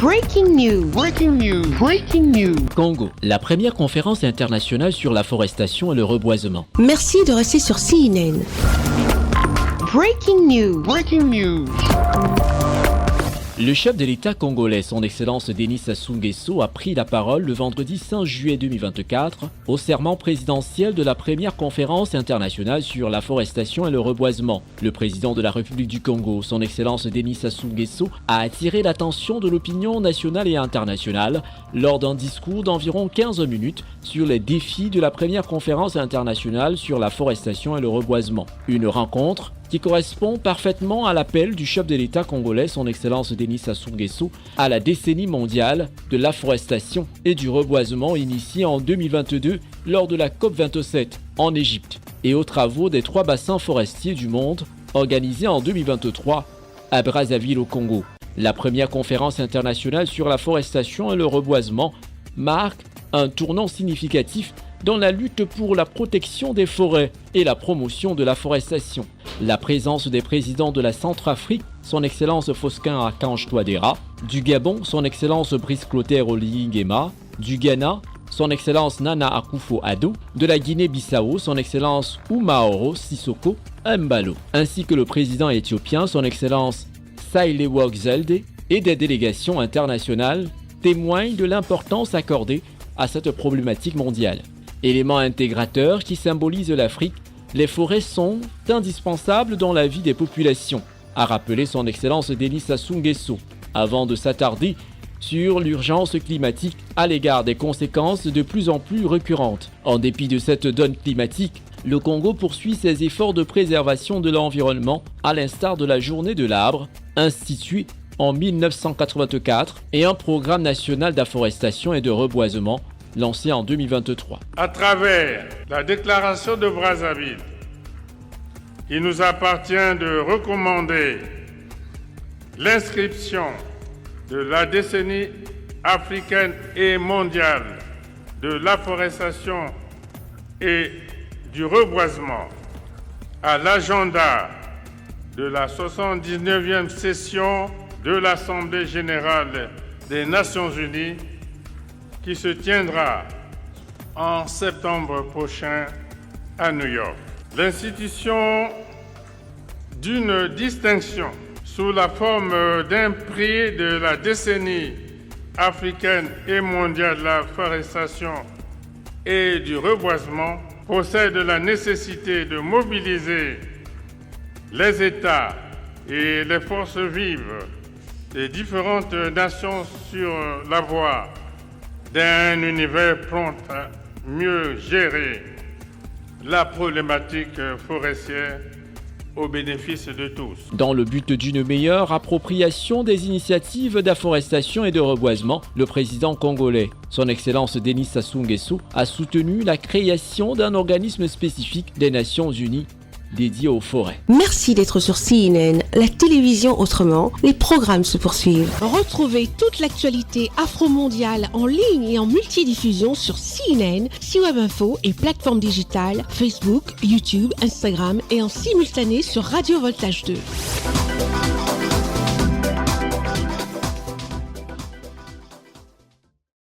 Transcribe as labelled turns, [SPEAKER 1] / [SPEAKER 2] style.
[SPEAKER 1] Breaking news.
[SPEAKER 2] Breaking news. Breaking news.
[SPEAKER 3] Congo, la première conférence internationale sur la forestation et le reboisement.
[SPEAKER 1] Merci de rester sur CNN. Breaking news.
[SPEAKER 2] Breaking news.
[SPEAKER 3] Le chef de l'État congolais, son Excellence Denis Sassou Nguesso, a pris la parole le vendredi 5 juillet 2024 au serment présidentiel de la première conférence internationale sur la forestation et le reboisement. Le président de la République du Congo, son Excellence Denis Sassou Nguesso, a attiré l'attention de l'opinion nationale et internationale lors d'un discours d'environ 15 minutes sur les défis de la première conférence internationale sur la forestation et le reboisement. Une rencontre qui correspond parfaitement à l'appel du chef de l'État congolais, son Excellence Denis Sassou Nguesso, à la décennie mondiale de l'afforestation et du reboisement initiée en 2022 lors de la COP27 en Égypte et aux travaux des 3 bassins forestiers du monde organisés en 2023 à Brazzaville au Congo. La première conférence internationale sur la forestation et le reboisement marque un tournant significatif dans la lutte pour la protection des forêts et la promotion de la forestation. La présence des présidents de la Centrafrique, son Excellence Faustin Archange Touadéra, du Gabon, son Excellence Brice Clotaire Oligui Nguema, du Ghana, son Excellence Nana Akufo-Addo, de la Guinée-Bissau, son Excellence Umaoro Sissoko Embalo, ainsi que le président éthiopien, son Excellence Sahle-Work Zewde, et des délégations internationales témoignent de l'importance accordée à cette problématique mondiale. Élément intégrateur qui symbolise l'Afrique, les forêts sont indispensables dans la vie des populations, a rappelé son Excellence Denis Sassou Nguesso, avant de s'attarder sur l'urgence climatique à l'égard des conséquences de plus en plus récurrentes. En dépit de cette donne climatique, le Congo poursuit ses efforts de préservation de l'environnement, à l'instar de la Journée de l'arbre, instituée en 1984, et un programme national d'afforestation et de reboisement lancé en 2023.
[SPEAKER 4] À travers la déclaration de Brazzaville, il nous appartient de recommander l'inscription de la décennie africaine et mondiale de l'afforestation et du reboisement à l'agenda de la 79e session de l'Assemblée générale des Nations unies qui se tiendra en septembre prochain à New York. L'institution d'une distinction sous la forme d'un prix de la décennie africaine et mondiale de la forestation et du reboisement possède la nécessité de mobiliser les États et les forces vives des différentes nations sur la voie d'un univers prompt à mieux gérer la problématique forestière au bénéfice de tous.
[SPEAKER 3] Dans le but d'une meilleure appropriation des initiatives d'afforestation et de reboisement, le président congolais, son Excellence Denis Sassou Nguesso, a soutenu la création d'un organisme spécifique des Nations Unies dédié aux forêts.
[SPEAKER 1] Merci d'être sur CNN, la télévision autrement. Les programmes se poursuivent. Retrouvez toute l'actualité afro-mondiale en ligne et en multidiffusion sur CNN, C-Web Info et plateformes digitales, Facebook, YouTube, Instagram et en simultané sur Radio Voltage 2.